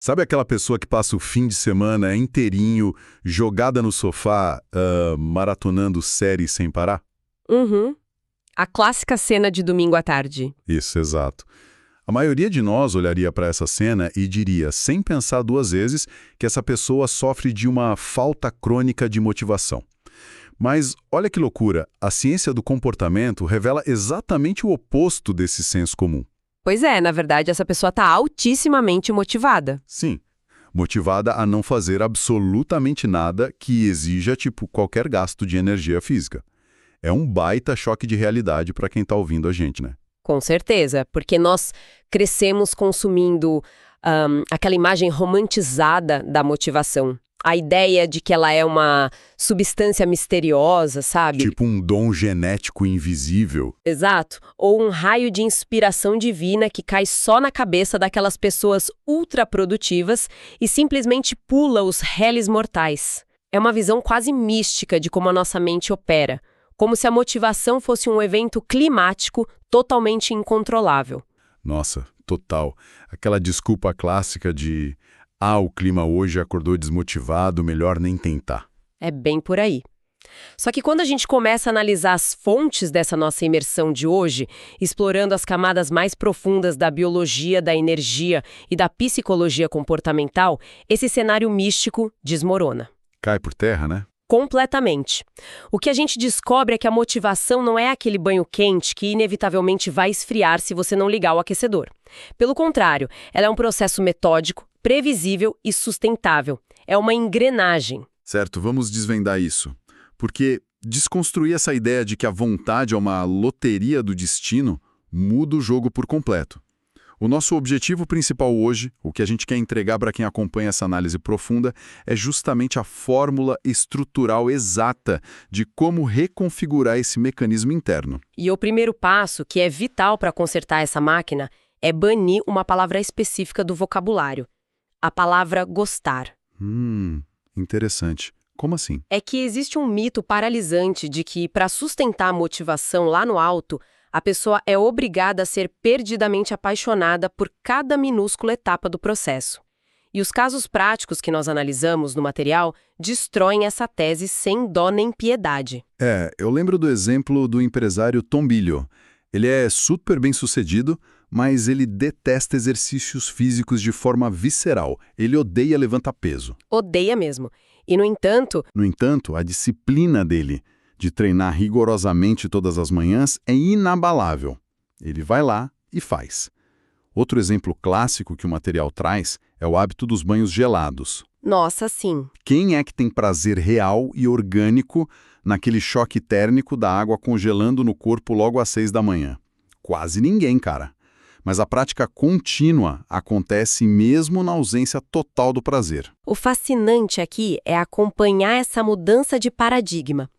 Sabe aquela pessoa que passa o fim de semana inteirinho jogada no sofá, maratonando séries sem parar? Uhum. A clássica cena de domingo à tarde. Isso, exato. A maioria de nós olharia para essa cena e diria, sem pensar duas vezes, que essa pessoa sofre de uma falta crônica de motivação. Mas olha que loucura, a ciência do comportamento revela exatamente o oposto desse senso comum. Pois é, na verdade, essa pessoa está altissimamente motivada. Sim, motivada a não fazer absolutamente nada que exija, qualquer gasto de energia física. É um baita choque de realidade para quem está ouvindo a gente, né? Com certeza, porque nós crescemos consumindo aquela imagem romantizada da motivação. A ideia de que ela é uma substância misteriosa, sabe? Tipo um dom genético invisível. Exato. Ou um raio de inspiração divina que cai só na cabeça daquelas pessoas ultraprodutivas e simplesmente pula os réis mortais. É uma visão quase mística de como a nossa mente opera. Como se a motivação fosse um evento climático totalmente incontrolável. Nossa, total. Aquela desculpa clássica de o clima hoje acordou desmotivado, melhor nem tentar. É bem por aí. Só que quando a gente começa a analisar as fontes dessa nossa imersão de hoje, explorando as camadas mais profundas da biologia, da energia e da psicologia comportamental, esse cenário místico desmorona. Cai por terra, né? Completamente. O que a gente descobre é que a motivação não é aquele banho quente que inevitavelmente vai esfriar se você não ligar o aquecedor. Pelo contrário, ela é um processo metódico, previsível e sustentável. É uma engrenagem. Certo, vamos desvendar isso. Porque desconstruir essa ideia de que a vontade é uma loteria do destino muda o jogo por completo. O nosso objetivo principal hoje, o que a gente quer entregar para quem acompanha essa análise profunda, é justamente a fórmula estrutural exata de como reconfigurar esse mecanismo interno. E o primeiro passo, que é vital para consertar essa máquina, é banir uma palavra específica do vocabulário. A palavra gostar. Interessante. Como assim? É que existe um mito paralisante de que, para sustentar a motivação lá no alto, a pessoa é obrigada a ser perdidamente apaixonada por cada minúscula etapa do processo. E os casos práticos que nós analisamos no material destroem essa tese sem dó nem piedade. Eu lembro do exemplo do empresário Tom Bilio. Ele é super bem-sucedido, mas ele detesta exercícios físicos de forma visceral. Ele odeia levantar peso. Odeia mesmo. E, no entanto, a disciplina dele de treinar rigorosamente todas as manhãs é inabalável. Ele vai lá e faz. Outro exemplo clássico que o material traz é o hábito dos banhos gelados. nossa, sim. Quem é que tem prazer real e orgânico naquele choque térmico da água congelando no corpo logo às 6 da manhã? Quase ninguém, cara. Mas a prática contínua acontece mesmo na ausência total do prazer. O fascinante aqui é acompanhar essa mudança de paradigma.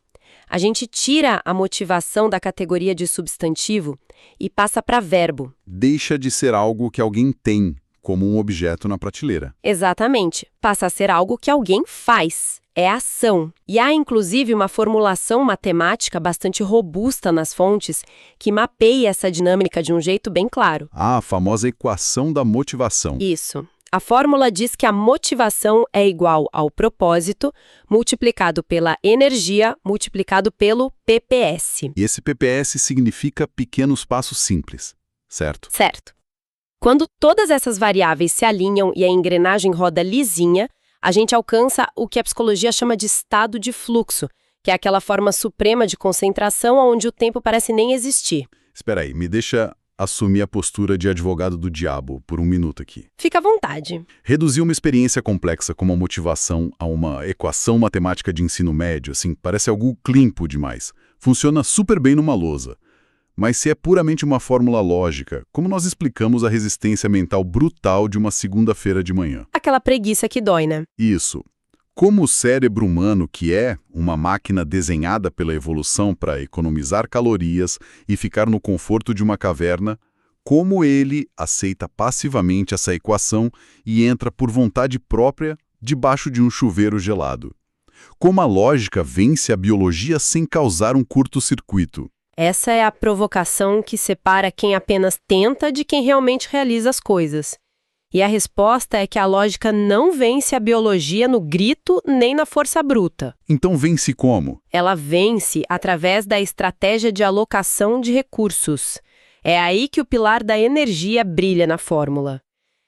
A gente tira a motivação da categoria de substantivo e passa para verbo. Deixa de ser algo que alguém tem, como um objeto na prateleira. Exatamente. Passa a ser algo que alguém faz. É ação. E há, inclusive, uma formulação matemática bastante robusta nas fontes que mapeia essa dinâmica de um jeito bem claro. A famosa equação da motivação. Isso. A fórmula diz que a motivação é igual ao propósito multiplicado pela energia multiplicado pelo PPS. E esse PPS significa pequenos passos simples, certo? Certo. Quando todas essas variáveis se alinham e a engrenagem roda lisinha, a gente alcança o que a psicologia chama de estado de fluxo, que é aquela forma suprema de concentração onde o tempo parece nem existir. Espera aí, me deixa assumir a postura de advogado do diabo por um minuto aqui. Fica à vontade. Reduzir uma experiência complexa como a motivação a uma equação matemática de ensino médio, parece algo climpo demais. Funciona super bem numa lousa. Mas se é puramente uma fórmula lógica, como nós explicamos a resistência mental brutal de uma segunda-feira de manhã? Aquela preguiça que dói, né? Isso. Como o cérebro humano, que é uma máquina desenhada pela evolução para economizar calorias e ficar no conforto de uma caverna, como ele aceita passivamente essa equação e entra por vontade própria debaixo de um chuveiro gelado? Como a lógica vence a biologia sem causar um curto-circuito? Essa é a provocação que separa quem apenas tenta de quem realmente realiza as coisas. E a resposta é que a lógica não vence a biologia no grito nem na força bruta. Então vence como? Ela vence através da estratégia de alocação de recursos. É aí que o pilar da energia brilha na fórmula.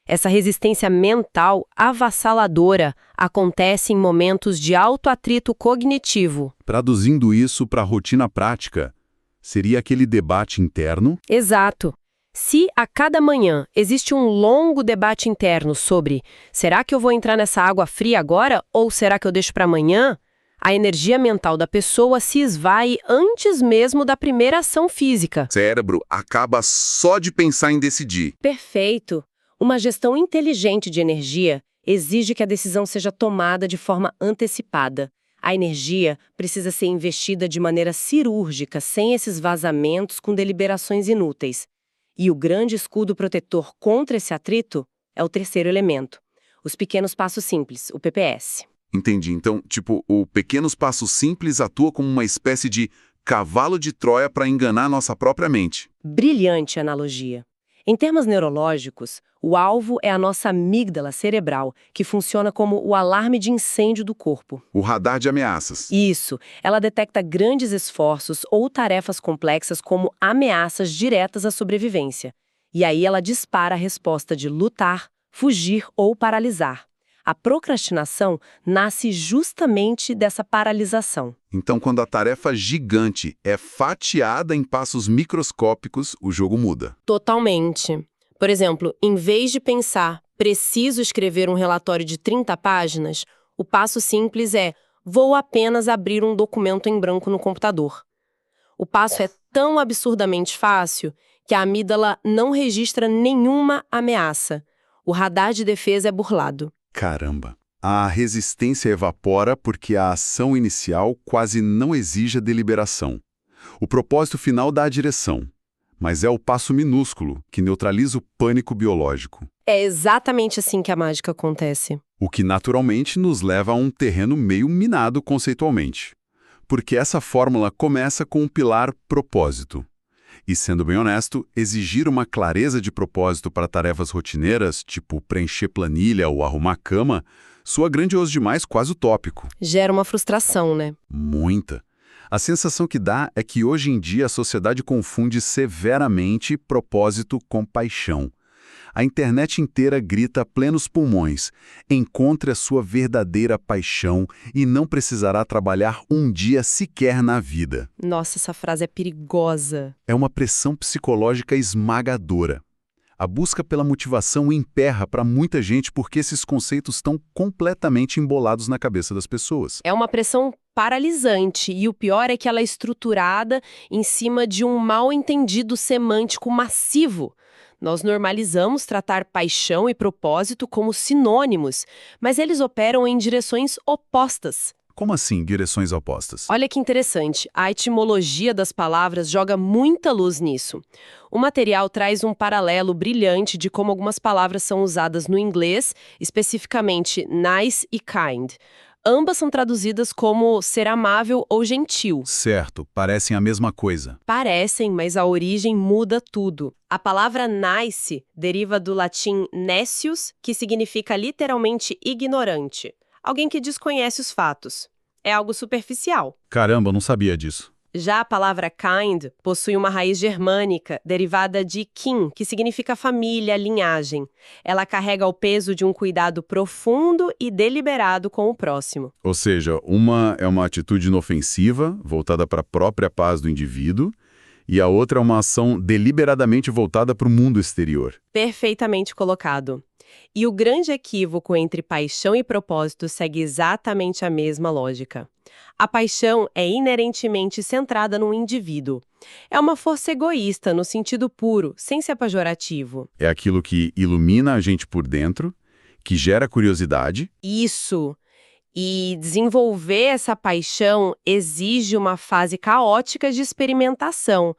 Essa resistência mental avassaladora acontece em momentos de alto atrito cognitivo. Traduzindo isso para a rotina prática, seria aquele debate interno? Exato. Se a cada manhã existe um longo debate interno sobre será que eu vou entrar nessa água fria agora ou será que eu deixo para amanhã? A energia mental da pessoa se esvai antes mesmo da primeira ação física. O cérebro acaba só de pensar em decidir. Perfeito. Uma gestão inteligente de energia exige que a decisão seja tomada de forma antecipada. A energia precisa ser investida de maneira cirúrgica, sem esses vazamentos com deliberações inúteis. E o grande escudo protetor contra esse atrito é o terceiro elemento, os pequenos passos simples, o PPS. Entendi. Então, o pequenos passos simples atua como uma espécie de cavalo de Troia para enganar nossa própria mente. Brilhante analogia. Em termos neurológicos, o alvo é a nossa amígdala cerebral, que funciona como o alarme de incêndio do corpo. O radar de ameaças. Isso, ela detecta grandes esforços ou tarefas complexas como ameaças diretas à sobrevivência. E aí ela dispara a resposta de lutar, fugir ou paralisar. A procrastinação nasce justamente dessa paralisação. Então, quando a tarefa gigante é fatiada em passos microscópicos, o jogo muda. Totalmente. Por exemplo, em vez de pensar, preciso escrever um relatório de 30 páginas, o passo simples é, vou apenas abrir um documento em branco no computador. O passo é tão absurdamente fácil que a amígdala não registra nenhuma ameaça. O radar de defesa é burlado. Caramba! A resistência evapora porque a ação inicial quase não exige a deliberação. O propósito final dá a direção, mas é o passo minúsculo que neutraliza o pânico biológico. É exatamente assim que a mágica acontece. O que naturalmente nos leva a um terreno meio minado conceitualmente. Porque essa fórmula começa com o pilar propósito. E, sendo bem honesto, exigir uma clareza de propósito para tarefas rotineiras, tipo preencher planilha ou arrumar cama, soa grandioso demais, quase utópico. Gera uma frustração, né? Muita. A sensação que dá é que hoje em dia a sociedade confunde severamente propósito com paixão. A internet inteira grita a plenos pulmões: encontre a sua verdadeira paixão e não precisará trabalhar um dia sequer na vida. Nossa, essa frase é perigosa. É uma pressão psicológica esmagadora. A busca pela motivação emperra para muita gente porque esses conceitos estão completamente embolados na cabeça das pessoas. É uma pressão paralisante e o pior é que ela é estruturada em cima de um mal-entendido semântico massivo. Nós normalizamos tratar paixão e propósito como sinônimos, mas eles operam em direções opostas. Como assim, direções opostas? Olha que interessante, a etimologia das palavras joga muita luz nisso. O material traz um paralelo brilhante de como algumas palavras são usadas no inglês, especificamente nice e kind. Ambas são traduzidas como ser amável ou gentil. Certo, parecem a mesma coisa. Parecem, mas a origem muda tudo. A palavra nice deriva do latim necius, que significa literalmente ignorante. Alguém que desconhece os fatos. É algo superficial. Caramba, eu não sabia disso. Já a palavra kind possui uma raiz germânica, derivada de kin, que significa família, linhagem. Ela carrega o peso de um cuidado profundo e deliberado com o próximo. Ou seja, uma é uma atitude inofensiva, voltada para a própria paz do indivíduo, e a outra é uma ação deliberadamente voltada para o mundo exterior. Perfeitamente colocado. E o grande equívoco entre paixão e propósito segue exatamente a mesma lógica. A paixão é inerentemente centrada no indivíduo. É uma força egoísta no sentido puro, sem ser pejorativo. É aquilo que ilumina a gente por dentro, que gera curiosidade. Isso! E desenvolver essa paixão exige uma fase caótica de experimentação.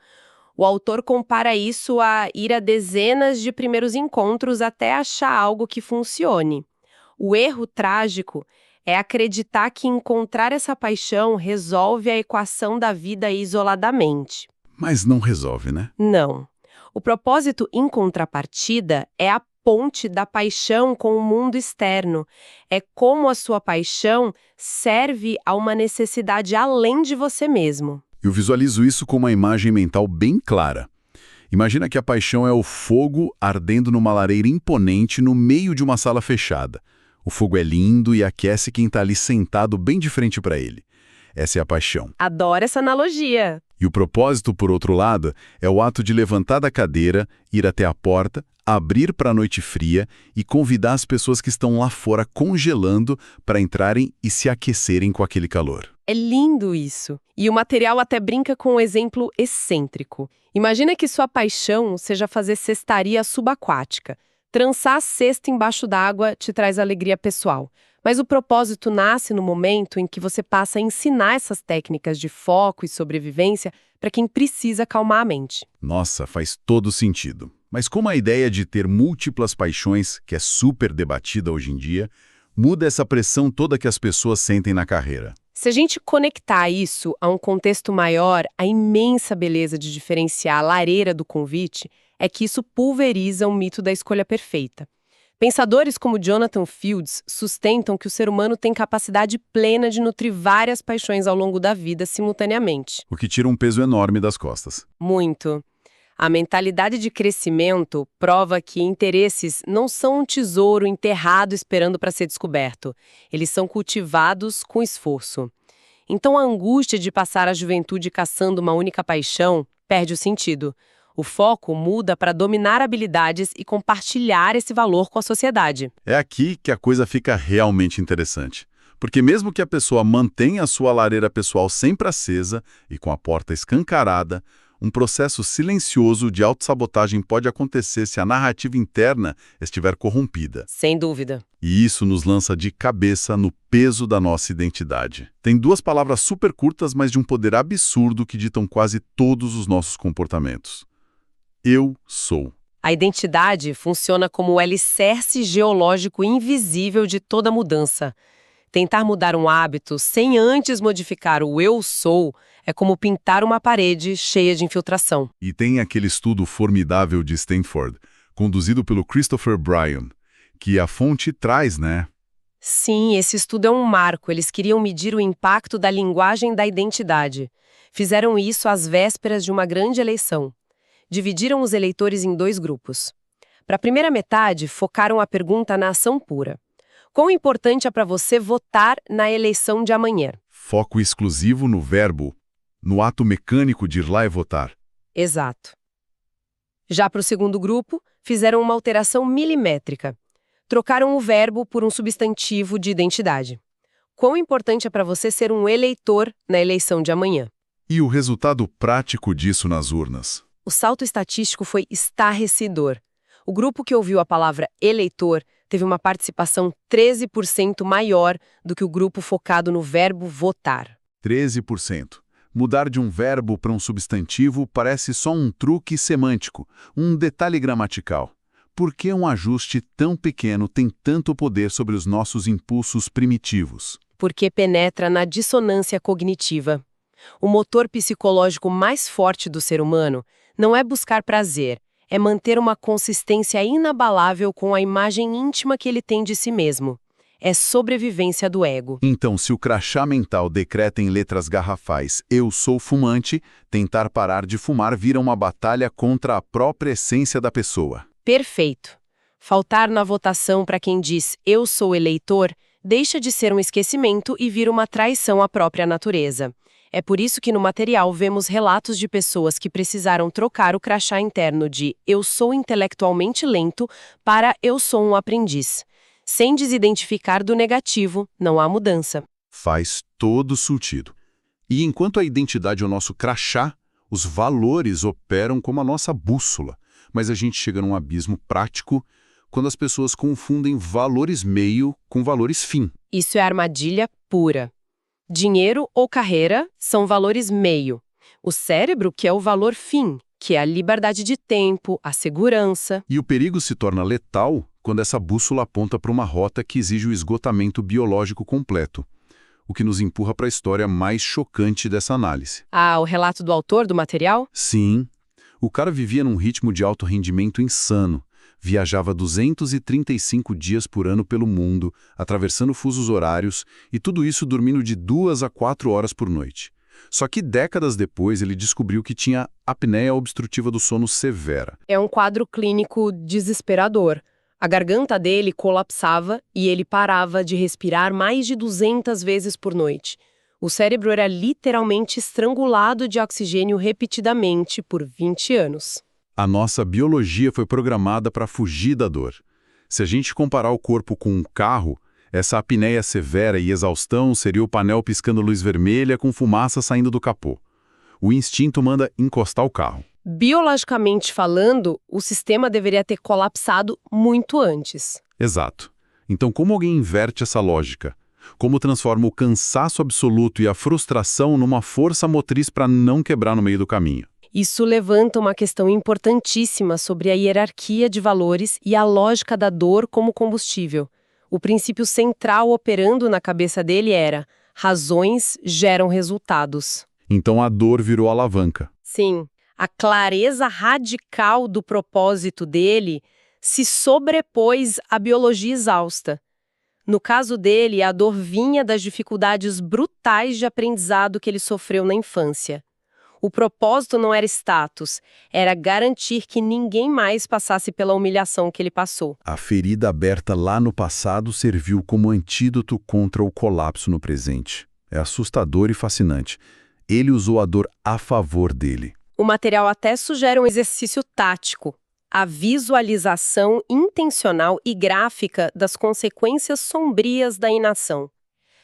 O autor compara isso a ir a dezenas de primeiros encontros até achar algo que funcione. O erro trágico é acreditar que encontrar essa paixão resolve a equação da vida isoladamente. Mas não resolve, né? Não. O propósito, em contrapartida, é a ponte da paixão com o mundo externo. É como a sua paixão serve a uma necessidade além de você mesmo. Eu visualizo isso com uma imagem mental bem clara. Imagina que a paixão é o fogo ardendo numa lareira imponente no meio de uma sala fechada. O fogo é lindo e aquece quem está ali sentado bem de frente para ele. Essa é a paixão. Adoro essa analogia. E o propósito, por outro lado, é o ato de levantar da cadeira, ir até a porta, abrir para a noite fria e convidar as pessoas que estão lá fora congelando para entrarem e se aquecerem com aquele calor. É lindo isso. E o material até brinca com um exemplo excêntrico. Imagina que sua paixão seja fazer cestaria subaquática. Trançar a cesta embaixo d'água te traz alegria pessoal. Mas o propósito nasce no momento em que você passa a ensinar essas técnicas de foco e sobrevivência para quem precisa acalmar a mente. Nossa, faz todo sentido. Mas como a ideia de ter múltiplas paixões, que é super debatida hoje em dia, muda essa pressão toda que as pessoas sentem na carreira? Se a gente conectar isso a um contexto maior, a imensa beleza de diferenciar a lareira do convite é que isso pulveriza o mito da escolha perfeita. Pensadores como Jonathan Fields sustentam que o ser humano tem capacidade plena de nutrir várias paixões ao longo da vida simultaneamente. O que tira um peso enorme das costas. Muito. A mentalidade de crescimento prova que interesses não são um tesouro enterrado esperando para ser descoberto. Eles são cultivados com esforço. Então a angústia de passar a juventude caçando uma única paixão perde o sentido. O foco muda para dominar habilidades e compartilhar esse valor com a sociedade. É aqui que a coisa fica realmente interessante. Porque mesmo que a pessoa mantenha a sua lareira pessoal sempre acesa e com a porta escancarada, um processo silencioso de autossabotagem pode acontecer se a narrativa interna estiver corrompida. Sem dúvida. E isso nos lança de cabeça no peso da nossa identidade. Tem duas palavras super curtas, mas de um poder absurdo que ditam quase todos os nossos comportamentos. Eu sou. A identidade funciona como o alicerce geológico invisível de toda mudança. Tentar mudar um hábito sem antes modificar o eu sou é como pintar uma parede cheia de infiltração. E tem aquele estudo formidável de Stanford, conduzido pelo Christopher Bryan, que a fonte traz, né? Sim, esse estudo é um marco. Eles queriam medir o impacto da linguagem da identidade. Fizeram isso às vésperas de uma grande eleição. Dividiram os eleitores em 2 grupos. Para a primeira metade, focaram a pergunta na ação pura. Quão importante é para você votar na eleição de amanhã? Foco exclusivo no verbo, no ato mecânico de ir lá e votar. Exato. Já para o segundo grupo, fizeram uma alteração milimétrica. Trocaram o verbo por um substantivo de identidade. Quão importante é para você ser um eleitor na eleição de amanhã? E o resultado prático disso nas urnas? O salto estatístico foi estarrecedor. O grupo que ouviu a palavra eleitor teve uma participação 13% maior do que o grupo focado no verbo votar. 13%. Mudar de um verbo para um substantivo parece só um truque semântico, um detalhe gramatical. Por que um ajuste tão pequeno tem tanto poder sobre os nossos impulsos primitivos? Porque penetra na dissonância cognitiva. O motor psicológico mais forte do ser humano não é buscar prazer, é manter uma consistência inabalável com a imagem íntima que ele tem de si mesmo. É sobrevivência do ego. Então, se o crachá mental decreta em letras garrafais "eu sou fumante", tentar parar de fumar vira uma batalha contra a própria essência da pessoa. Perfeito. Faltar na votação para quem diz "eu sou eleitor" deixa de ser um esquecimento e vira uma traição à própria natureza. É por isso que no material vemos relatos de pessoas que precisaram trocar o crachá interno de "eu sou intelectualmente lento" para "eu sou um aprendiz". Sem desidentificar do negativo, não há mudança. Faz todo sentido. E enquanto a identidade é o nosso crachá, os valores operam como a nossa bússola. Mas a gente chega num abismo prático quando as pessoas confundem valores meio com valores fim. Isso é armadilha pura. Dinheiro ou carreira são valores meio. O cérebro que é o valor fim, que é a liberdade de tempo, a segurança. E o perigo se torna letal quando essa bússola aponta para uma rota que exige o esgotamento biológico completo, o que nos empurra para a história mais chocante dessa análise. Ah, o relato do autor do material? Sim, o cara vivia num ritmo de alto rendimento insano, Viajava 235 dias por ano pelo mundo, atravessando fusos horários, e tudo isso dormindo de 2 a 4 horas por noite. Só que décadas depois ele descobriu que tinha apneia obstrutiva do sono severa. É um quadro clínico desesperador. A garganta dele colapsava e ele parava de respirar mais de 200 vezes por noite. O cérebro era literalmente estrangulado de oxigênio repetidamente por 20 anos. A nossa biologia foi programada para fugir da dor. Se a gente comparar o corpo com um carro, essa apneia severa e exaustão seria o painel piscando luz vermelha com fumaça saindo do capô. O instinto manda encostar o carro. Biologicamente falando, o sistema deveria ter colapsado muito antes. Exato. Então, como alguém inverte essa lógica? Como transforma o cansaço absoluto e a frustração numa força motriz para não quebrar no meio do caminho? Isso levanta uma questão importantíssima sobre a hierarquia de valores e a lógica da dor como combustível. O princípio central operando na cabeça dele era: razões geram resultados. Então a dor virou alavanca. Sim, a clareza radical do propósito dele se sobrepôs à biologia exausta. No caso dele, a dor vinha das dificuldades brutais de aprendizado que ele sofreu na infância. O propósito não era status, era garantir que ninguém mais passasse pela humilhação que ele passou. A ferida aberta lá no passado serviu como antídoto contra o colapso no presente. É assustador e fascinante. Ele usou a dor a favor dele. O material até sugere um exercício tático, a visualização intencional e gráfica das consequências sombrias da inação.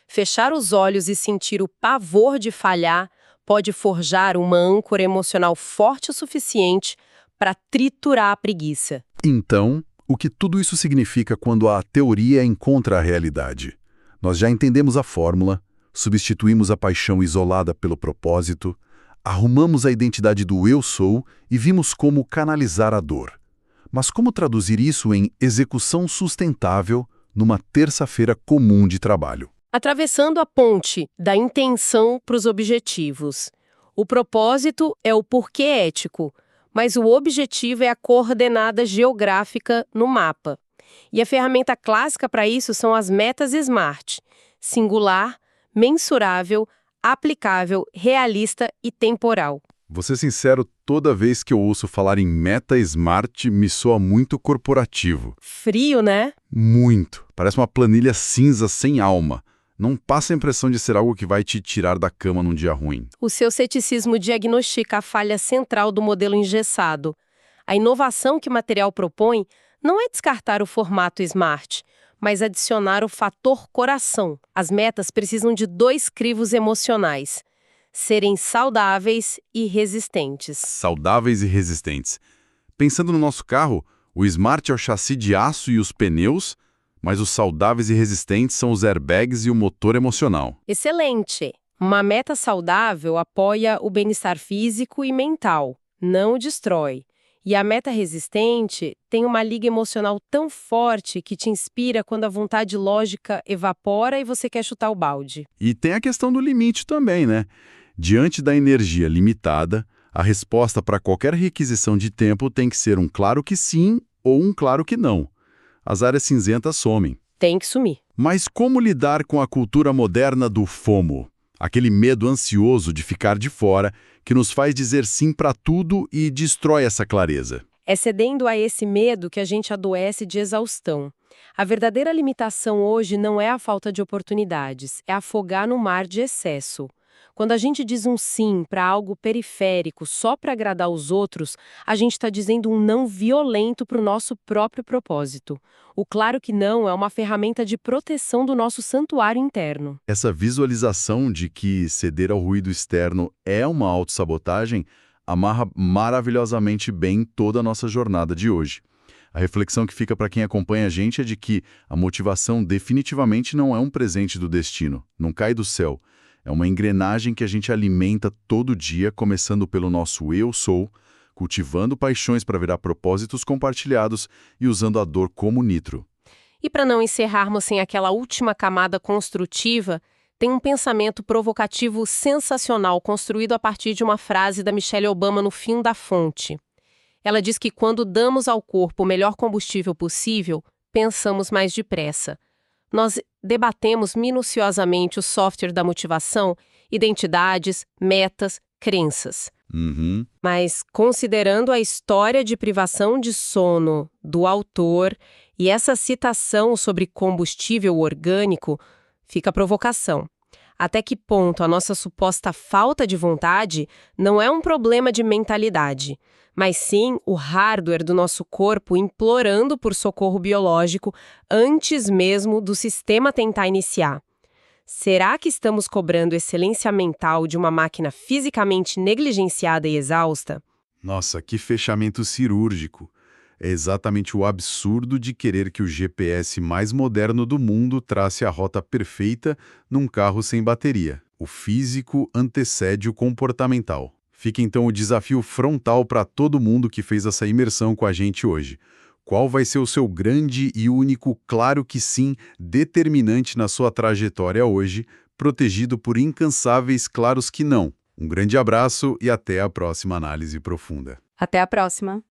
Fechar os olhos e sentir o pavor de falhar pode forjar uma âncora emocional forte o suficiente para triturar a preguiça. Então, o que tudo isso significa quando a teoria encontra a realidade? Nós já entendemos a fórmula, substituímos a paixão isolada pelo propósito, arrumamos a identidade do eu sou e vimos como canalizar a dor. Mas como traduzir isso em execução sustentável numa terça-feira comum de trabalho? Atravessando a ponte da intenção para os objetivos. O propósito é o porquê ético, mas o objetivo é a coordenada geográfica no mapa. E a ferramenta clássica para isso são as metas SMART: singular, mensurável, aplicável, realista e temporal. Vou ser sincero, toda vez que eu ouço falar em meta SMART, me soa muito corporativo. Frio, né? Muito. Parece uma planilha cinza sem alma. Não passa a impressão de ser algo que vai te tirar da cama num dia ruim. O seu ceticismo diagnostica a falha central do modelo engessado. A inovação que o material propõe não é descartar o formato SMART, mas adicionar o fator coração. As metas precisam de 2 crivos emocionais: serem saudáveis e resistentes. Saudáveis e resistentes. Pensando no nosso carro, o SMART é o chassi de aço e os pneus, mas os saudáveis e resistentes são os airbags e o motor emocional. Excelente! Uma meta saudável apoia o bem-estar físico e mental, não o destrói. E a meta resistente tem uma liga emocional tão forte que te inspira quando a vontade lógica evapora e você quer chutar o balde. E tem a questão do limite também, né? Diante da energia limitada, a resposta para qualquer requisição de tempo tem que ser um claro que sim ou um claro que não. As áreas cinzentas somem. Tem que sumir. Mas como lidar com a cultura moderna do FOMO? Aquele medo ansioso de ficar de fora que nos faz dizer sim para tudo e destrói essa clareza. É cedendo a esse medo que a gente adoece de exaustão. A verdadeira limitação hoje não é a falta de oportunidades, é afogar no mar de excesso. Quando a gente diz um sim para algo periférico só para agradar os outros, a gente está dizendo um não violento para o nosso próprio propósito. O claro que não é uma ferramenta de proteção do nosso santuário interno. Essa visualização de que ceder ao ruído externo é uma autossabotagem amarra maravilhosamente bem toda a nossa jornada de hoje. A reflexão que fica para quem acompanha a gente é de que a motivação definitivamente não é um presente do destino, não cai do céu. É uma engrenagem que a gente alimenta todo dia, começando pelo nosso eu sou, cultivando paixões para virar propósitos compartilhados e usando a dor como nitro. E para não encerrarmos sem aquela última camada construtiva, tem um pensamento provocativo sensacional construído a partir de uma frase da Michelle Obama no fim da fonte. Ela diz que quando damos ao corpo o melhor combustível possível, pensamos mais depressa. Nós debatemos minuciosamente o software da motivação, identidades, metas, crenças. Uhum. Mas, considerando a história de privação de sono do autor e essa citação sobre combustível orgânico, fica a provocação. Até que ponto a nossa suposta falta de vontade não é um problema de mentalidade, mas sim o hardware do nosso corpo implorando por socorro biológico antes mesmo do sistema tentar iniciar? Será que estamos cobrando excelência mental de uma máquina fisicamente negligenciada e exausta? Nossa, que fechamento cirúrgico. É exatamente o absurdo de querer que o GPS mais moderno do mundo trace a rota perfeita num carro sem bateria. O físico antecede o comportamental. Fica então o desafio frontal para todo mundo que fez essa imersão com a gente hoje. Qual vai ser o seu grande e único claro que sim determinante na sua trajetória hoje, protegido por incansáveis claros que não? Um grande abraço e até a próxima análise profunda. Até a próxima!